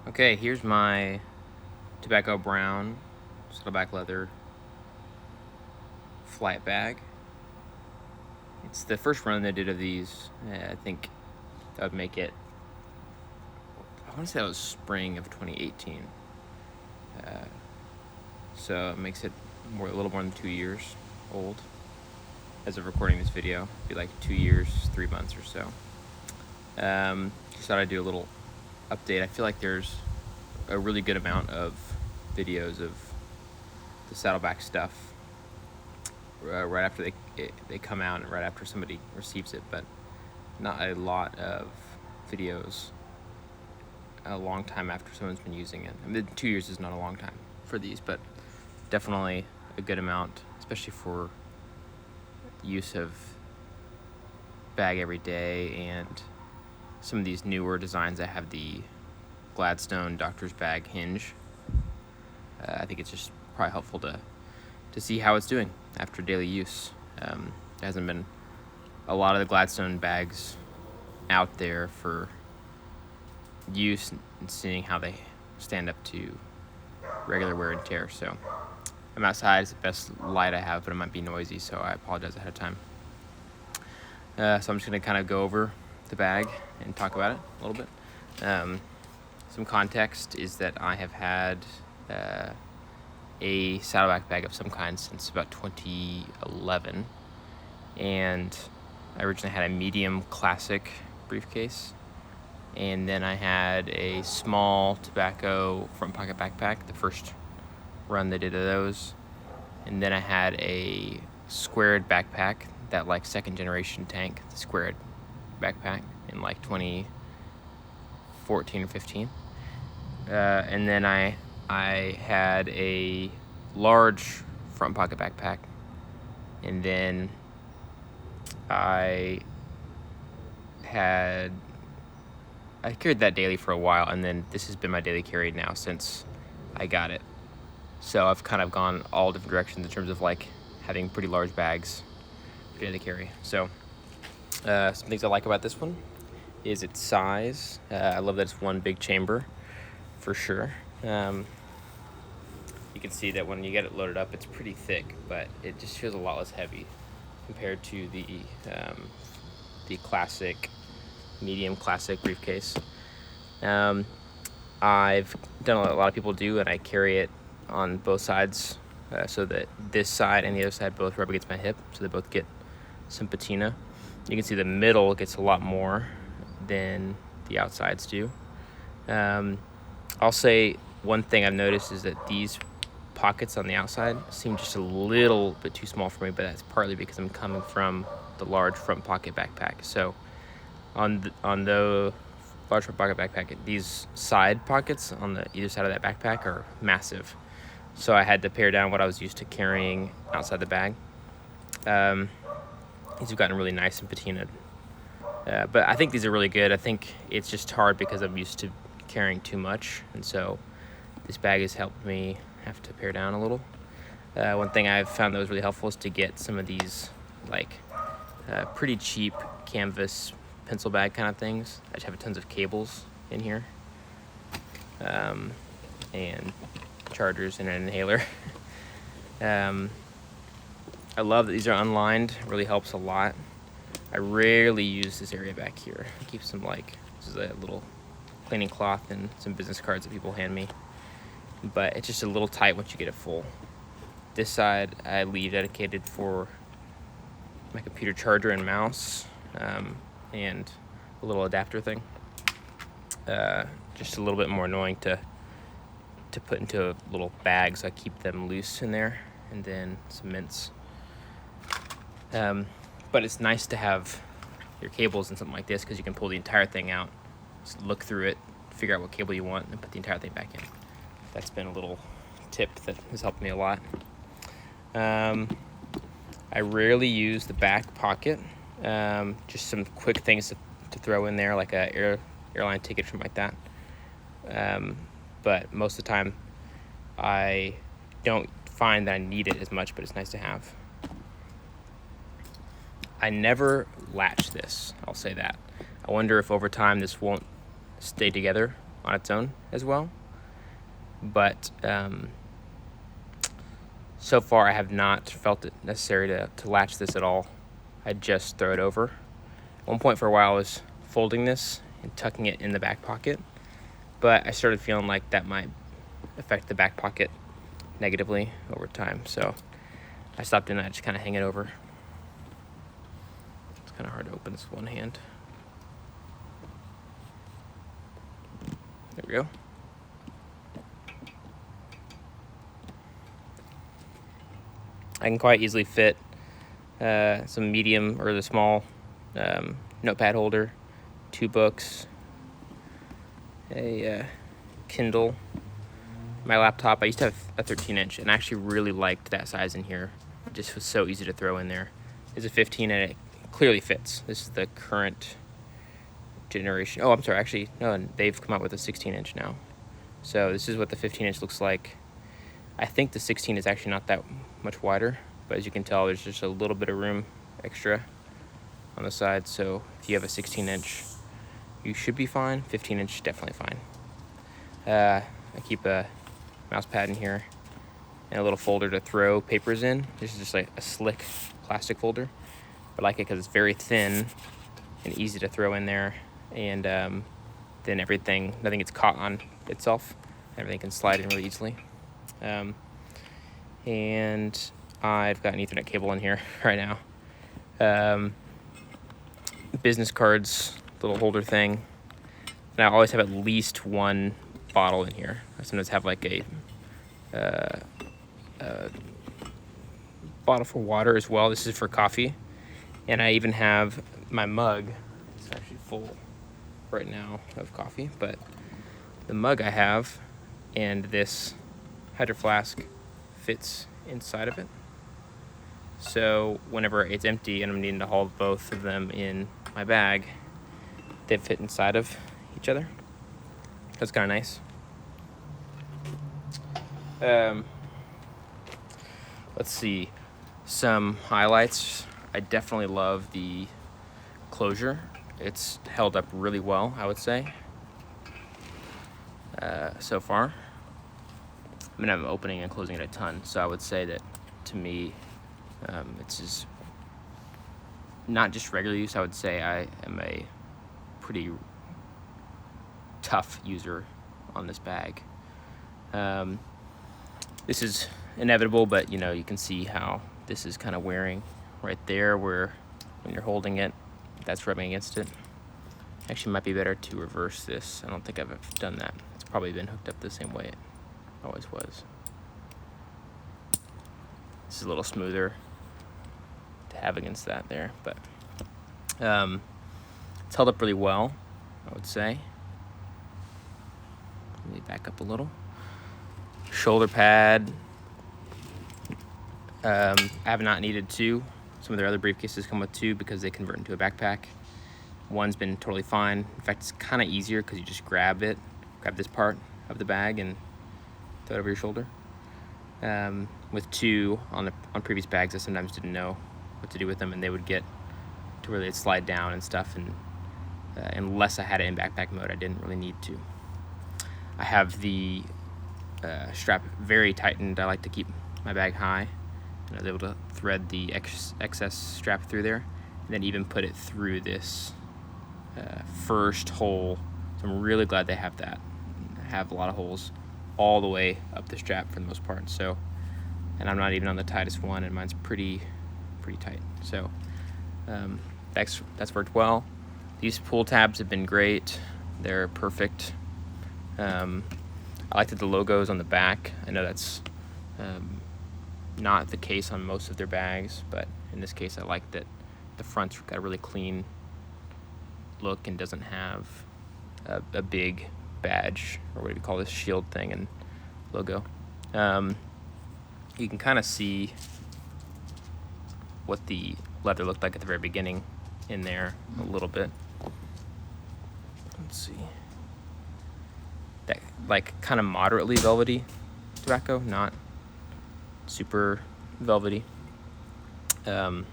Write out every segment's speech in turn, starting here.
Okay, here's my tobacco brown Saddleback Leather Flightbag. It's the first run they did of these. I think that would make it, I want to say that was spring of 2018. So it makes it a little more than 2 years old as of recording this video. It'd be like 2 years, 3 months or so. Just thought I'd do a little update. I feel like there's a really good amount of videos of the Saddleback stuff right after they come out and right after somebody receives it, but not a lot of videos a long time after someone's been using it. I mean, 2 years is not a long time for these, but definitely a good amount, especially for use of bag every day. And some of these newer designs that have the Gladstone doctor's bag hinge, I think it's just probably helpful to see how it's doing after daily use. There hasn't been a lot of the Gladstone bags out there for use and seeing how they stand up to regular wear and tear. So I'm outside, it's the best light I have, but it might be noisy, so I apologize ahead of time. So I'm just going to kind of go over the bag and talk about it a little bit. Some context is that I have had a Saddleback bag of some kind since about 2011, and I originally had a medium classic briefcase, and then I had a small tobacco front pocket backpack, the first run they did of those, and then I had a squared backpack, that like second generation tank, the squared backpack in like 2014 or 15, and then I had a large front pocket backpack, and then I carried that daily for a while, and then this has been my daily carry now since I got it. So I've kind of gone all different directions in terms of like having pretty large bags for daily carry. So some things I like about this one is its size. I love that it's one big chamber for sure. You can see that when you get it loaded up, it's pretty thick, but it just feels a lot less heavy compared to the classic, medium classic briefcase. I've done what a lot of people do, and I carry it on both sides, so that this side and the other side both rub against my hip, so they both get some patina. You can see the middle gets a lot more than the outsides do. I'll say one thing I've noticed is that these pockets on the outside seem just a little bit too small for me, but that's partly because I'm coming from the large front pocket backpack. So on the large front pocket backpack, these side pockets on the either side of that backpack are massive. So I had to pare down what I was used to carrying outside the bag. These have gotten really nice and patinaed. But I think these are really good. I think it's just hard because I'm used to carrying too much, and so this bag has helped me have to pare down a little. One thing I've found that was really helpful is to get some of these like pretty cheap canvas pencil bag kind of things. I just have tons of cables in here, and chargers and an inhaler. I love that these are unlined. It really helps a lot. I rarely use this area back here. I keep some this is a little cleaning cloth and some business cards that people hand me, but it's just a little tight once you get it full. This side I leave dedicated for my computer charger and mouse, and a little adapter thing. Just a little bit more annoying to put into a little bag, so I keep them loose in there, and then some mints. But it's nice to have your cables in something like this, because you can pull the entire thing out, just look through it, figure out what cable you want, and put the entire thing back in. That's been a little tip that has helped me a lot. I rarely use the back pocket. Just some quick things to throw in there, like a airline ticket, something like that. But most of the time, I don't find that I need it as much, but it's nice to have. I never latch this, I'll say that. I wonder if over time this won't stay together on its own as well. But so far I have not felt it necessary to latch this at all. I just throw it over. At one point for a while I was folding this and tucking it in the back pocket, but I started feeling like that might affect the back pocket negatively over time, so I stopped doing that. I just kind of hang it over. It's kind of hard to open this with one hand. There we go. I can quite easily fit some medium or the small notepad holder, 2 books, a Kindle, my laptop. I used to have a 13-inch, and I actually really liked that size in here. It just was so easy to throw in there. It's a 15, and it clearly fits. This is the current generation. Oh, I'm sorry, actually, no, they've come out with a 16-inch now. So this is what the 15-inch looks like. I think the 16 is actually not that much wider, but as you can tell, there's just a little bit of room extra on the side. So if you have a 16-inch, you should be fine. 15-inch, definitely fine. I keep a mouse pad in here and a little folder to throw papers in. This is just like a slick plastic folder. I like it because it's very thin and easy to throw in there, and then nothing gets caught on itself. Everything can slide in really easily. And I've got an Ethernet cable in here right now. Business cards, little holder thing. And I always have at least one bottle in here. I sometimes have like a bottle for water as well. This is for coffee. And I even have my mug. It's actually full right now of coffee, but the mug I have and this hydro flask fits inside of it. So whenever it's empty and I'm needing to haul both of them in my bag, they fit inside of each other. That's kind of nice. Let's see, some highlights. I definitely love the closure. It's held up really well, I would say, so far. I mean, I'm opening and closing it a ton, so I would say that to me, it's just not just regular use. I would say I am a pretty tough user on this bag. This is inevitable, but you know, you can see how this is kind of wearing right there, where when you're holding it, that's rubbing against it. Actually, might be better to reverse this. I don't think I've ever done that. It's probably been hooked up the same way it always was. This is a little smoother to have against that there, but it's held up really well, I would say. Let me back up a little. Shoulder pad. I have not needed 2. Some of their other briefcases come with 2 because they convert into a backpack. One's been totally fine. In fact, it's kind of easier because you just grab this part of the bag and throw it over your shoulder. With 2 on previous bags, I sometimes didn't know what to do with them, and they would get to where they'd slide down and stuff, and unless I had it in backpack mode, I didn't really need to. I have the strap very tightened. I like to keep my bag high, and I was able to thread the excess strap through there, and then even put it through this first hole. So I'm really glad they have that. I have a lot of holes all the way up the strap for the most part. So, and I'm not even on the tightest one, and mine's pretty tight. So that's worked well. These pull tabs have been great. They're perfect. I like that the logo's on the back. I know that's not the case on most of their bags, but in this case I like that the front's got a really clean look and doesn't have a big badge, or what do you call this, shield thing and logo. You can kind of see what the leather looked like at the very beginning in there a little bit. Let's see. That like kind of moderately velvety tobacco, not super velvety. I'll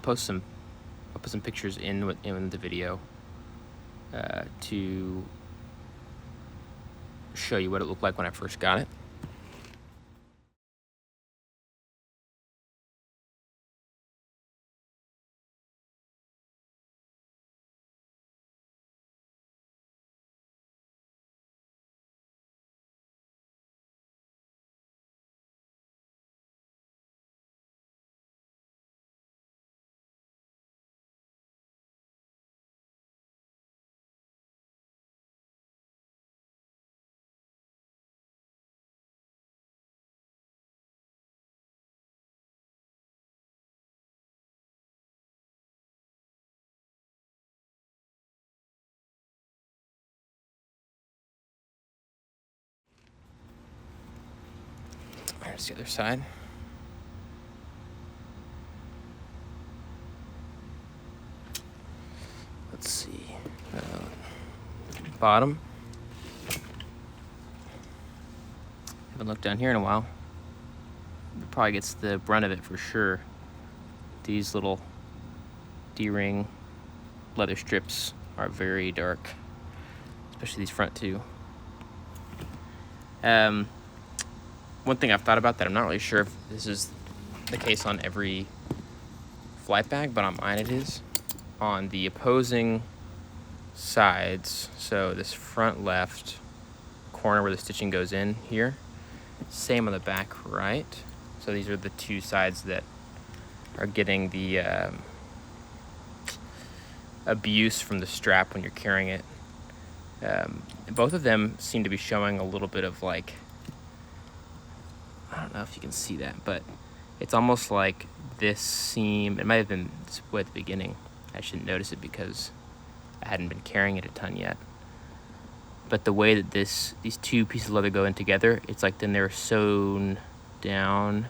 put some pictures in the video to show you what it looked like when I first got it. There's the other side. Let's see. Bottom. Haven't looked down here in a while. It probably gets the brunt of it for sure. These little D-ring leather strips are very dark, especially these front two. One thing I've thought about that I'm not really sure if this is the case on every flight bag, but on mine it is. On the opposing sides, so this front left corner where the stitching goes in here, same on the back right. So these are the two sides that are getting the abuse from the strap when you're carrying it. Both of them seem to be showing a little bit of like, I don't know if you can see that, but it's almost like this seam, it might have been split at the beginning. I shouldn't notice it because I hadn't been carrying it a ton yet. But the way that these two pieces of leather go in together, it's like then they're sewn down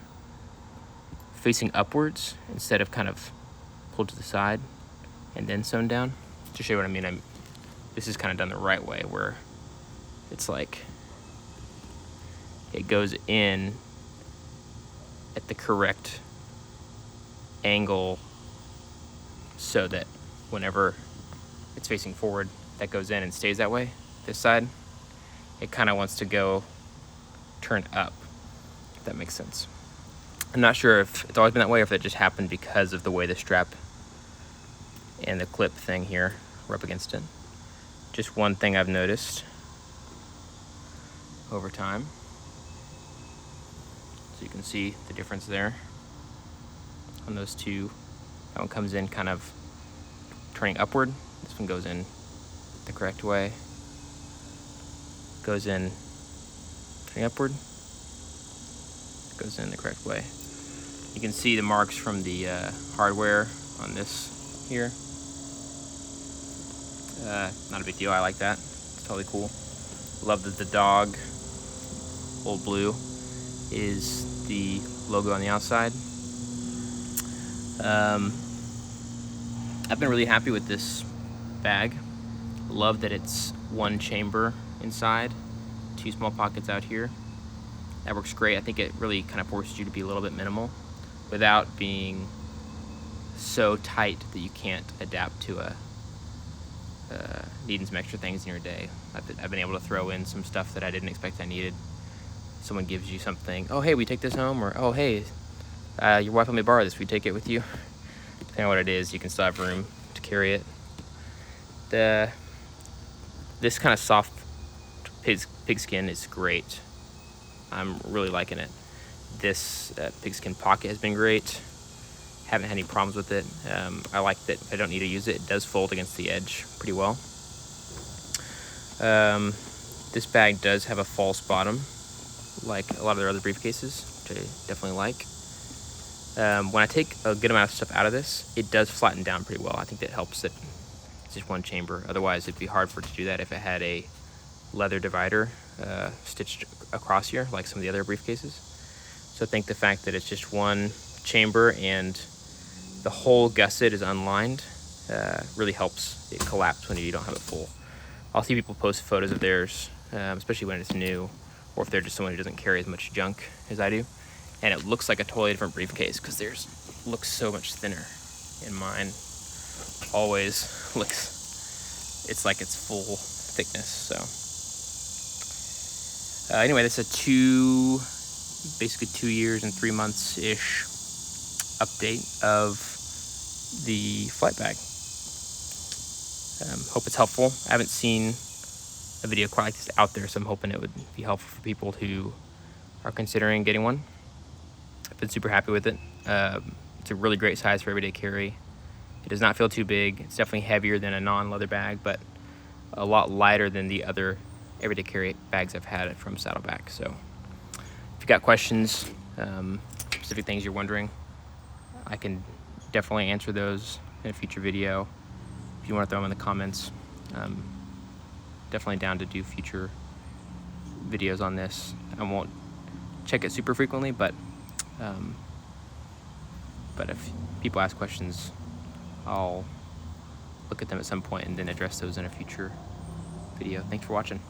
facing upwards instead of kind of pulled to the side and then sewn down. To show you what I mean, this is kind of done the right way, where it's like it goes in at the correct angle so that whenever it's facing forward, that goes in and stays that way. This side, it kind of wants to go turn up, if that makes sense. I'm not sure if it's always been that way or if it just happened because of the way the strap and the clip thing here were up against it. Just one thing I've noticed over time. So you can see the difference there on those two. That one comes in kind of turning upward. This one goes in the correct way. Goes in turning upward. Goes in the correct way. You can see the marks from the hardware on this here. Not a big deal, I like that. It's totally cool. Love that the dog, Old Blue, is the logo on the outside. I've been really happy with this bag. Love that it's one chamber inside, two small pockets out here. That works great. I think it really kind of forces you to be a little bit minimal without being so tight that you can't adapt to needing some extra things in your day. I've been able to throw in some stuff that I didn't expect I needed. Someone gives you something, oh hey, we take this home, or oh hey, your wife let me borrow this, we take it with you. Depending on what it is, you can still have room to carry it. This kind of soft pigskin is great. I'm really liking it. This pigskin pocket has been great. Haven't had any problems with it. I like that if I don't need to use it, it does fold against the edge pretty well. This bag does have a false bottom, like a lot of their other briefcases, which I definitely like. When I take a good amount of stuff out of this, it does flatten down pretty well. I think that helps that it's just one chamber. Otherwise, it'd be hard for it to do that if it had a leather divider stitched across here, like some of the other briefcases. So I think the fact that it's just one chamber and the whole gusset is unlined really helps it collapse when you don't have it full. I'll see people post photos of theirs, especially when it's new, or if they're just someone who doesn't carry as much junk as I do, and it looks like a totally different briefcase because theirs looks so much thinner, and mine always looks, it's like it's full thickness. So Anyway, that's basically 2 years and 3 months-ish update of the Flightbag. Hope it's helpful. I haven't seen a video quite like this out there, so I'm hoping it would be helpful for people who are considering getting one. I've been super happy with it. It's a really great size for everyday carry. It does not feel too big. It's definitely heavier than a non-leather bag, but a lot lighter than the other everyday carry bags I've had from Saddleback. So if you got questions, specific things you're wondering, I can definitely answer those in a future video. If you want to throw them in the comments, definitely down to do future videos on this. I won't check it super frequently, but if people ask questions, I'll look at them at some point and then address those in a future video. Thanks for watching.